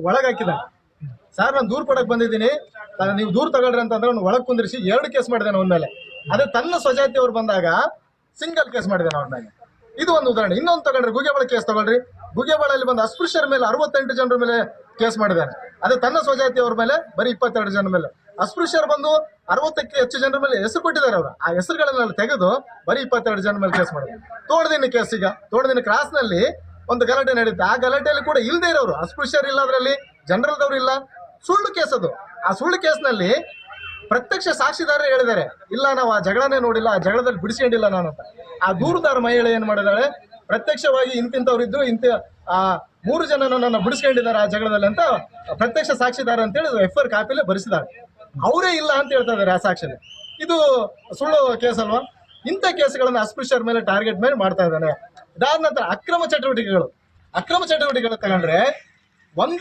ಒಳಗ್ ಹಾಕಿದ್ದಾನೆ. ಸರ್ ನಾನು ದೂರ್ ಕೊಡಕ್ ಬಂದಿದ್ದೀನಿ, ನೀವು ದೂರ್ ತಗೊಳ್ರಿ ಅಂತಂದ್ರೆ ಅವ್ನು ಒಳಗ್ ಕುಂದಿರಿಸಿ 2 ಕೇಸ್ ಮಾಡಿದಾನೆ ಅವನ ಮೇಲೆ. ಅದೇ ತನ್ನ ಸ್ವಜಾತಿ ಅವ್ರು ಬಂದಾಗ ಸಿಂಗಲ್ ಕೇಸ್ ಮಾಡಿದಾನೆ ಅವ್ರ ಮೇಲೆ. ಇದು ಒಂದು ಉದಾಹರಣೆ. ಇನ್ನೊಂದು ತಗೊಳ್ರಿ, ಗುಗ್ಗೆಬಾಳ ಕೇಸ್ ತಗೊಳ್ರಿ. ಗುಗ್ಗೆಬಾಳಲ್ಲಿ ಬಂದು ಅಸ್ಪೃಶ್ಯರ ಮೇಲೆ 68 ಜನರ ಮೇಲೆ ಕೇಸ್ ಮಾಡಿದ್ದಾನೆ. ಅದೇ ತನ್ನ ಸ್ವಜಾತಿ ಅವ್ರ ಮೇಲೆ ಬರೀ 22 ಜನರ ಮೇಲೆ. ಅಸ್ಪೃಶ್ಯರು ಬಂದು 60ಕ್ಕೆ ಹೆಚ್ಚು ಜನರ ಮೇಲೆ ಹೆಸರು ಕೊಟ್ಟಿದ್ದಾರೆ. ಅವರು ಆ ಹೆಸರುಗಳನ್ನೆಲ್ಲ ತೆಗೆದು ಬರೀ 22 ಜನರ ಮೇಲೆ ಕೇಸ್ ಮಾಡಿದ್ದಾರೆ. ತೋಟದಿನ ಕೇಸ್, ಈಗ ತೋಟದಿನ ಕ್ರಾಸ್ ನಲ್ಲಿ ಒಂದು ಗಲಾಟೆ ನಡೀತೆ. ಆ ಗಲಾಟೆಯಲ್ಲಿ ಕೂಡ ಇಲ್ಲದೆ ಇರೋರು, ಅಸ್ಪೃಶ್ಯರು ಇಲ್ಲ, ಅದರಲ್ಲಿ ಜನರಲ್ದವ್ರು ಇಲ್ಲ, ಸುಳ್ಳು ಕೇಸ್ ಅದು. ಆ ಸುಳ್ಳು ಕೇಸ್ನಲ್ಲಿ ಪ್ರತ್ಯಕ್ಷ ಸಾಕ್ಷಿದಾರರೇ ಹೇಳಿದ್ದಾರೆ, ಇಲ್ಲ ನಾವು ಆ ಜಗಳನೇ ನೋಡಿಲ್ಲ, ಆ ಜಗಳದಲ್ಲಿ ಬಿಡಿಸ್ಕೊಂಡಿಲ್ಲ ನಾನು ಅಂತ. ಆ ದೂರುದಾರ ಮಹಿಳೆ ಏನ್ ಮಾಡಿದಾಳೆ, ಪ್ರತ್ಯಕ್ಷವಾಗಿ ಇಂತಿಂತವ್ರು ಇದ್ರು, ಆ 3 ಜನನ ನನ್ನ ಬಿಡಿಸ್ಕೊಂಡಿದ್ದಾರೆ ಆ ಜಗಳದಲ್ಲಿ ಅಂತ ಪ್ರತ್ಯಕ್ಷ ಸಾಕ್ಷಿದಾರ ಅಂತೇಳಿ FIR ಕಾಪಿಲೆ ಬರೆಸಿದ್ದಾರೆ. ಅವರೇ ಇಲ್ಲ ಅಂತ ಹೇಳ್ತಾ ಇದ್ದಾರೆ ಆ ಸಾಕ್ಷಿಯಲ್ಲಿ. ಇದು ಸುಳ್ಳು ಕೇಸ್ ಅಲ್ವಾ? ಇಂಥ ಕೇಸ್ಗಳನ್ನ ಅಸ್ಪೃಶ್ಯರ ಮೇಲೆ ಟಾರ್ಗೆಟ್ ಮೇಲೆ ಮಾಡ್ತಾ ಇದ್ದಾನೆ. ಇದಾದ ನಂತರ ಅಕ್ರಮ ಚಟುವಟಿಕೆಗಳು ತಗೊಂಡ್ರೆ ಒಂದು